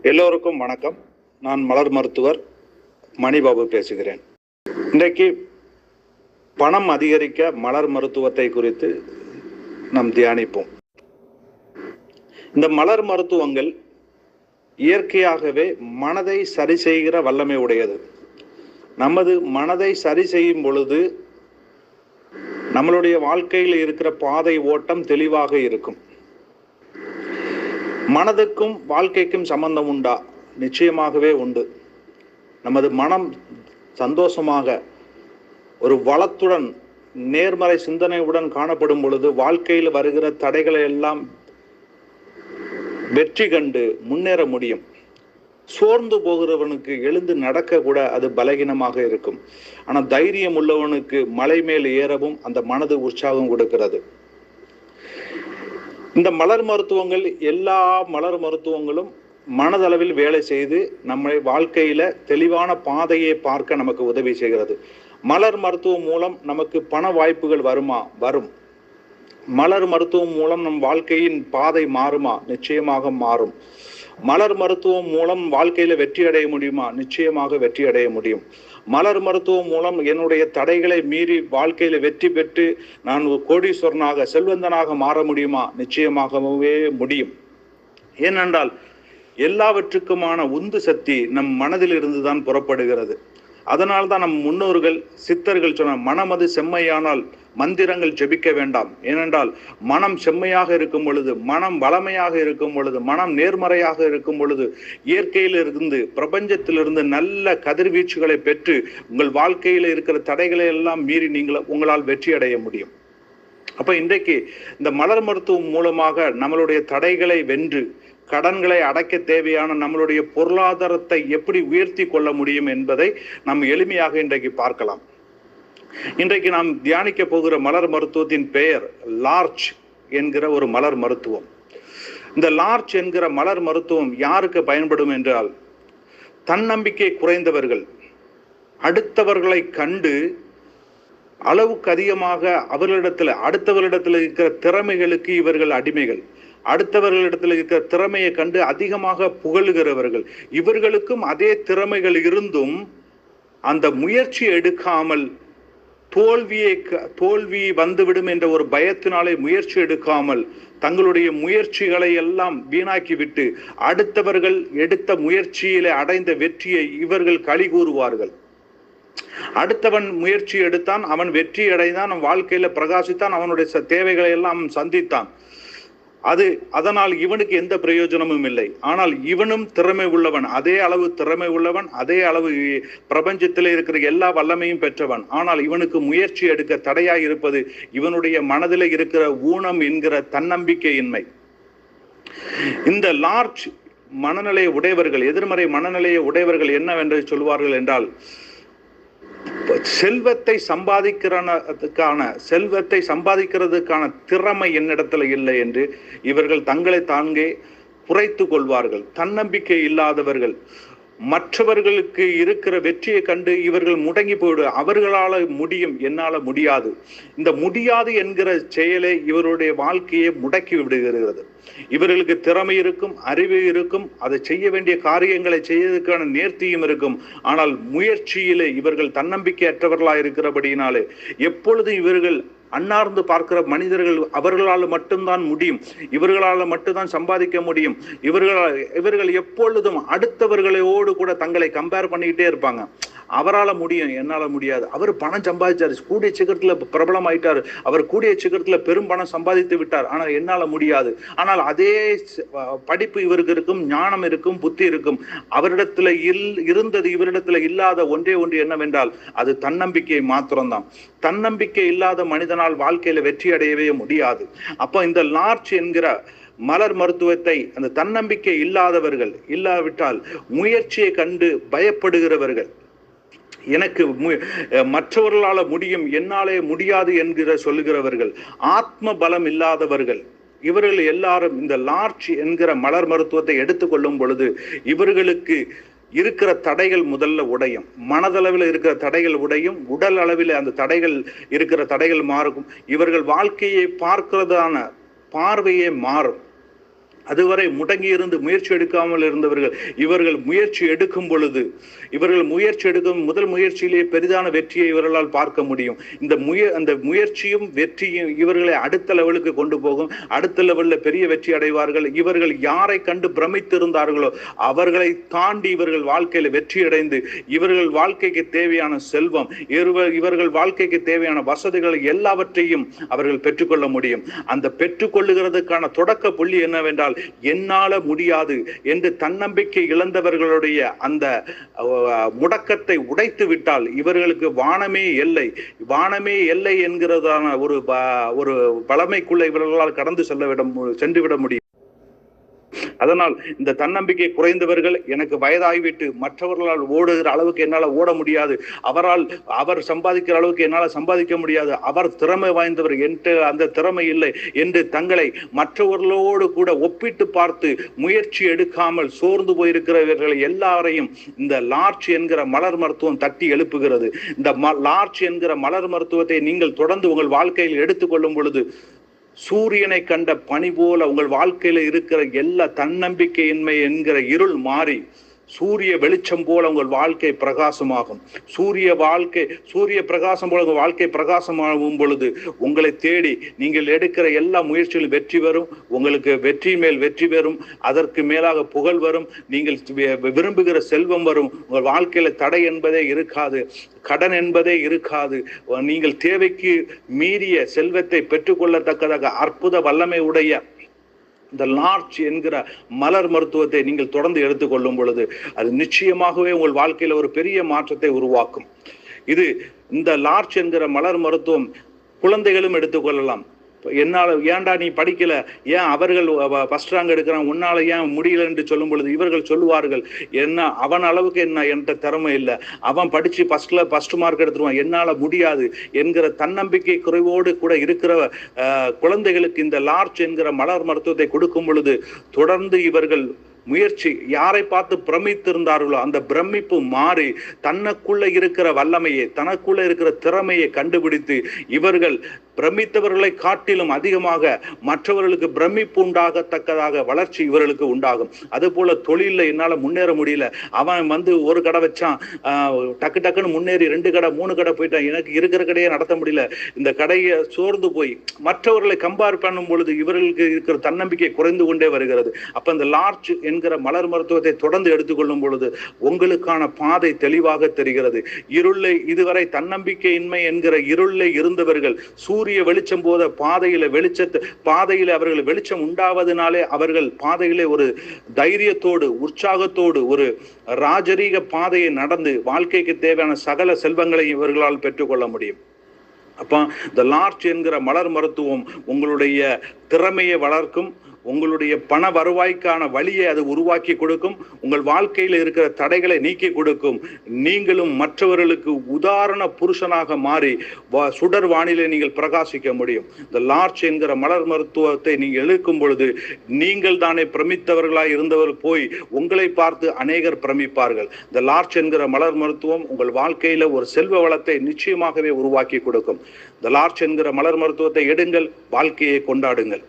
எல்லோருக்கும் வணக்கம். நான் மலர் மருத்துவர் மணிபாபு பேசுகிறேன். இன்றைக்கு பணம் அதிகரிக்க மலர் மருத்துவத்தை குறித்து நாம் தியானிப்போம். இந்த மலர் மருத்துவங்கள் இயற்கையாகவே மனதை சரி செய்கிற வல்லமை உடையது. நமது மனதை சரி செய்யும் பொழுது நம்மளுடைய வாழ்க்கையில் இருக்கிற பாதை ஓட்டம் தெளிவாக இருக்கும். மனதுக்கும் வாழ்க்கைக்கும் சம்பந்தம் உண்டா? நிச்சயமாகவே உண்டு. நமது மனம் சந்தோஷமாக ஒரு வளத்துடன் நேர்மறை சிந்தனையுடன் காணப்படும் பொழுது வாழ்க்கையில் வருகிற தடைகளை எல்லாம் வெற்றி கண்டு முன்னேற முடியும். சோர்ந்து போகிறவனுக்கு எழுந்து நடக்க கூட அது பலகீனமாக இருக்கும். ஆனால் தைரியம் உள்ளவனுக்கு மலை மேல் ஏறவும் அந்த மனது உற்சாகம் கொடுக்கிறது. இந்த மலர் மருத்துவங்கள் எல்லா மலர் மருத்துவங்களும் மனதளவில் வேலை செய்து நம்மை வாழ்க்கையில தெளிவான பாதையை பார்க்க நமக்கு உதவி செய்கிறது. மலர் மருத்துவம் மூலம் நமக்கு பண வாய்ப்புகள் வருமா? வரும். மலர் மருத்துவம் மூலம் நம் வாழ்க்கையின் பாதை மாறுமா? நிச்சயமாக மாறும். மலர் மருத்துவம் மூலம் வாழ்க்கையில வெற்றி அடைய முடியுமா? நிச்சயமாக வெற்றி அடைய முடியும். மலர் மருத்துவம் மூலம் என்னுடைய தடைகளை மீறி வாழ்க்கையில வெற்றி பெற்று நான் கோடீஸ்வரனாக செல்வந்தனாக மாற முடியுமா? நிச்சயமாகவே முடியும். ஏனென்றால் எல்லாவற்றுக்குமான உந்து சக்தி நம் மனதில் இருந்துதான் புறப்படுகிறது. அதனால்தான் நம் முன்னோர்கள் சித்தர்கள் சொன்ன மனமது செம்மையானால் மந்திரங்கள் ஜெபிக்க வேண்டாம். ஏனென்றால் மனம் செம்மையாக இருக்கும் பொழுது, மனம் வளமையாக இருக்கும் பொழுது, மனம் நேர்மறையாக இருக்கும் பொழுது இயற்கையில் இருந்து பிரபஞ்சத்திலிருந்து நல்ல கதிர்வீச்சுகளை பெற்று உங்கள் வாழ்க்கையில் இருக்கிற தடைகளை எல்லாம் மீறி உங்களால் வெற்றி அடைய முடியும். அப்ப இன்றைக்கு இந்த மலர் மருத்துவம் மூலமாக நம்மளுடைய தடைகளை வென்று கடன்களை அடைக்க தேவையான நம்மளுடைய பொருளாதாரத்தை எப்படி உயர்த்தி கொள்ள முடியும் என்பதை நாம் எளிமையாக இன்றைக்கு பார்க்கலாம். இன்றைக்கு நாம் தியானிக்க போகிற மலர் மருத்துவத்தின் பெயர் லார்ச் என்கிற ஒரு மலர் மருத்துவம். இந்த லார்ச் என்கிற மலர் மருத்துவம் யாருக்கு பயன்படும் என்றால், தன்னம்பிக்கை குறைந்தவர்கள், அடுத்தவர்களை கண்டு அளவுக்கு அதிகமாக அடுத்தவர்களிடத்தில் இருக்கிற திறமைகளுக்கு இவர்கள் அடிமைகள், அடுத்தவர்களிடத்தில் இருக்கிற திறமையை கண்டு அதிகமாக புகழுகிறவர்கள், இவர்களுக்கும் அதே திறமைகள் இருந்தும் அந்த முயற்சி எடுக்காமல் தோல்வி வந்துவிடும் என்ற ஒரு பயத்தினாலே முயற்சி எடுக்காமல் தங்களுடைய முயற்சிகளை எல்லாம் வீணாக்கிவிட்டு அடுத்தவர்கள் எடுத்த முயற்சியிலே அடைந்த வெற்றியை இவர்கள் களி கூறுவார்கள். அடுத்தவன் முயற்சி எடுத்தான், அவன் வெற்றி அடைந்தான், வாழ்க்கையில பிரகாசித்தான், அவனுடைய தேவைகளை எல்லாம் சந்தித்தான். அதனால் இவனுக்கு எந்த பிரயோஜனமும் இல்லை. ஆனால் இவனும் திறமை உள்ளவன், அதே அளவு திறமை உள்ளவன், அதே அளவு பிரபஞ்சத்தில் இருக்கிற எல்லா வல்லமையும் பெற்றவன். ஆனால் இவனுக்கு முயற்சி எடுக்க தடையாய் இருப்பது இவனுடைய மனதில் இருக்கிற ஊனம் என்கிற தன்னம்பிக்கையின்மை. இந்த லார்ஜ் மனநிலையை உடையவர்கள், எதிர்மறை மனநிலையை உடையவர்கள் என்னவென்று சொல்வார்கள் என்றால், செல்வத்தை சம்பாதிக்கிறதுக்கான திறமை என்னிடத்துல இல்லை என்று இவர்கள் தங்களை தாங்கே குறைத்து கொள்வார்கள். தன்னம்பிக்கை இல்லாதவர்கள், மற்றவர்களுக்கு இருக்கிற வெற்றியை கண்டு இவர்கள் முடங்கி போய்விடு. அவர்களால முடியும், என்னால முடியாது. இந்த முடியாது என்கிற செயலை இவருடைய வாழ்க்கையை முடக்கி விடுகிறது. இவர்களுக்கு திறமை இருக்கும், அறிவு இருக்கும், அதை செய்ய வேண்டிய காரியங்களை செய்வதற்கான நேர்த்தியும் இருக்கும். ஆனால் முயற்சியிலே இவர்கள் தன்னம்பிக்கை அற்றவர்களாக இருக்கிறபடியினாலே எப்பொழுதும் இவர்கள் அன்னார்ந்து பார்க்கிற மனிதர்கள், அவர்களால் மட்டும்தான் முடியும், இவர்களால் மட்டும்தான் சம்பாதிக்க முடியும், இவர்கள் எப்பொழுதும் அடுத்தவர்களோடு கூட தங்களை கம்பேர் பண்ணிக்கிட்டே இருப்பாங்க. அவரால் முடியும், என்னால முடியாது. அவர் பணம் சம்பாதிச்சாரு, கூடிய சீக்கிரத்துல பிரபலம் ஆயிட்டாரு, அவர் கூடிய சீக்கிரத்துல பெரும் பணம் சம்பாதித்து விட்டார், ஆனால் என்னால முடியாது. ஆனால் அதே படிப்பு இவருக்கு இருக்கும், ஞானம் இருக்கும், புத்தி இருக்கும். அவரிடத்துல இருந்தது இவரிடத்துல இல்லாத ஒன்றே ஒன்று என்னவென்றால் அது தன்னம்பிக்கை மாத்திரம்தான். தன்னம்பிக்கை இல்லாத மனிதனால் வாழ்க்கையில வெற்றி அடையவே முடியாது. அப்போ இந்த லார்ச் என்கிற மலர் மருத்துவத்தை அந்த தன்னம்பிக்கை இல்லாதவர்கள், இல்லாவிட்டால் முயற்சியை கண்டு பயப்படுகிறவர்கள், எனக்கு மற்றவர்களால முடியும், என்னாலே முடியாது என்கிற சொல்லுகிறவர்கள், ஆத்ம பலம் இல்லாதவர்கள், இவர்கள் எல்லாரும் இந்த லார்ச் என்கிற மலர் மருத்துவத்தை எடுத்துக்கொள்ளும் பொழுது இவர்களுக்கு இருக்கிற தடைகள் முதல்ல உடையும். மனதளவில் இருக்கிற தடைகள் உடையும், உடல் அளவில் அந்த தடைகள் இருக்கிற தடைகள் மாறும். இவர்கள் வாழ்க்கையை பார்க்கிறதான பார்வையே மாறும். அதுவரை முடங்கி இருந்து முயற்சி எடுக்காமல் இருந்தவர்கள் இவர்கள் முயற்சி எடுக்கும் பொழுது முதல் முயற்சியிலேயே பெரிதான வெற்றியை இவர்களால் பார்க்க முடியும். அந்த முயற்சியும் வெற்றியும் இவர்களை அடுத்த லெவலுக்கு கொண்டு போகும். அடுத்த லெவலில் பெரிய வெற்றி அடைவார்கள். இவர்கள் யாரை கண்டு பிரமித்திருந்தார்களோ அவர்களை தாண்டி இவர்கள் வாழ்க்கையில வெற்றி அடைந்து இவர்கள் வாழ்க்கைக்கு தேவையான செல்வம், இவர்கள் வாழ்க்கைக்கு தேவையான வசதிகளை எல்லாவற்றையும் அவர்கள் பெற்றுக்கொள்ள முடியும். அந்த பெற்றுக்கொள்ளுகிறதுக்கான தொடக்க புள்ளி என்னவென்றால், என்னால முடியாது என்று தன்னம்பிக்கை இழந்தவர்களுடைய அந்த முடக்கத்தை உடைத்து விட்டால் இவர்களுக்கு வானமே எல்லை என்கிறதான ஒரு பலமைக்குள்ள இவர்களால் கடந்து சென்று விட முடியும். அதனால் இந்த தன்னம்பிக்கை குறைந்தவர்கள், எனக்கு வயதாகிவிட்டு மற்றவர்களால் ஓடுகிற அளவுக்கு என்னால் ஓட முடியாது, அவர் சம்பாதிக்கிற அளவுக்கு என்னால் சம்பாதிக்க முடியாது, அவர் திறமை வாய்ந்தவர் என்று அந்த திறமை இல்லை என்று தங்களை மற்றவர்களோடு கூட ஒப்பிட்டு பார்த்து முயற்சி எடுக்காமல் சோர்ந்து போயிருக்கிறவர்களை எல்லாரையும் இந்த லார்ச் என்கிற மலர் மருத்துவம் தட்டி எழுப்புகிறது. இந்த லார்ச் என்கிற மலர் மருத்துவத்தை நீங்கள் தொடர்ந்து உங்கள் வாழ்க்கையில் எடுத்துக்கொள்ளும் பொழுது சூரியனை கண்ட பனி போல உங்கள் வாழ்க்கையில இருக்கிற எல்லா தன்னம்பிக்கையின்மை என்கிற இருள் மாறி சூரிய வெளிச்சம் போல உங்கள் வாழ்க்கை பிரகாசமாகும். சூரிய பிரகாசம் போல உங்கள் வாழ்க்கை பிரகாசமாகும் பொழுது உங்களை தேடி நீங்கள் எடுக்கிற எல்லா முயற்சிகளும் வெற்றி வரும். உங்களுக்கு வெற்றி மேல் வெற்றி வரும். அதற்கு மேலாக புகழ் வரும். நீங்கள் விரும்புகிற செல்வம் வரும். உங்கள் வாழ்க்கையில தடை என்பதே இருக்காது, கடன் என்பதே இருக்காது. நீங்கள் தேவைக்கு மீறிய செல்வத்தை பெற்றுக்கொள்ளத்தக்கதாக அற்புத வல்லமை உடைய இந்த லார்ச் என்கிற மலர் மருத்துவத்தை நீங்கள் தொடர்ந்து எடுத்துக்கொள்ளும் பொழுது அது நிச்சயமாகவே உங்கள் வாழ்க்கையில ஒரு பெரிய மாற்றத்தை உருவாக்கும். இந்த லார்ச் என்கிற மலர் மருத்துவம் குழந்தைகளும் எடுத்துக்கொள்ளலாம். என்னால் ஏன்டா நீ படிக்கல, ஏன் அவர்கள் ஃபர்ஸ்ட் ரேங்க் எடுக்கிறான், உன்னால ஏன் முடியல என்று சொல்லும் பொழுது இவர்கள் சொல்லுவார்கள், என்ன அவன் அளவுக்கு என்கிட்ட திறமை இல்லை, அவன் படிச்சு ஃபர்ஸ்ட் மார்க் எடுத்துருவான், என்னால முடியாது என்கிற தன்னம்பிக்கை குறைவோடு கூட இருக்கிற குழந்தைகளுக்கு இந்த லார்ச் என்கிற மலர் மருத்துவத்தை கொடுக்கும் பொழுது தொடர்ந்து இவர்கள் முயற்சி யாரை பார்த்து பிரமித்திருந்தார்களோ அந்த பிரமிப்பு மாறி தனக்குள்ள இருக்கிற வல்லமையை, தனக்குள்ள இருக்கிற திறமையை கண்டுபிடித்து இவர்கள் பிரமித்தவர்களை காட்டிலும் அதிகமாக மற்றவர்களுக்கு பிரமிப்பு உண்டாகத்தக்கதாக வளர்ச்சி இவர்களுக்கு உண்டாகும். அது போல தொழில என்னால முன்னேற முடியல, அவன் ஒரு கடை வச்சான், டக்குன்னு முன்னேறி 2 கடை 3 கடை போயிட்டான், எனக்கு இருக்கிற கடையை நடத்த முடியல, இந்த கடையை சோர்ந்து போய் மற்றவர்களை கம்பேர் பண்ணும் பொழுது இவர்களுக்கு இருக்கிற தன்னம்பிக்கை குறைந்து கொண்டே வருகிறது. அப்ப இந்த லார்ச் என்கிற மலர் மருத்துவத்தை தொடர்ந்து எடுத்துக்கொள்ளும் பொழுது உங்களுக்கான பாதை தெளிவாக தெரிகிறது. இதுவரை தன்னம்பிக்கையின்மை என்கிற இருளை இருந்தவர்கள் சூரிய வெளிச்சம் போத பாதையில அவர்கள் வெளிச்சம் உண்டாவதனாலே அவர்கள் பாதையிலே ஒரு தைரியத்தோடு உற்சாகத்தோடு ஒரு ராஜரீக பாதையை நடந்து வாழ்க்கைக்கு தேவையான சகல செல்வங்களை இவர்களால் பெற்றுக்கொள்ள முடியும். அப்ப இந்த லார்ச் என்கிற மலர் மருத்துவம் உங்களுடைய திறமையை வளர்க்கும், உங்களுடைய பண வருவாய்க்கான வழியை அது உருவாக்கி கொடுக்கும், உங்கள் வாழ்க்கையில் இருக்கிற தடைகளை நீக்கி கொடுக்கும். நீங்களும் மற்றவர்களுக்கு உதாரண புருஷனாக மாறி சுடர் வானிலை நீங்கள் பிரகாசிக்க முடியும். இந்த லார்ச் என்கிற மலர் மருத்துவத்தை நீங்கள் எடுக்கும் பொழுது நீங்கள் தானே பிரமித்தவர்களாய் இருந்தவர் போய் உங்களை பார்த்து அநேகர் பிரமிப்பார்கள். இந்த லார்ச் என்கிற மலர் மருத்துவம் உங்கள் வாழ்க்கையில ஒரு செல்வ வளத்தை நிச்சயமாகவே உருவாக்கி கொடுக்கும். இந்த லார்ச் என்கிற மலர் மருத்துவத்தை எடுங்கள், வாழ்க்கையை கொண்டாடுங்கள்.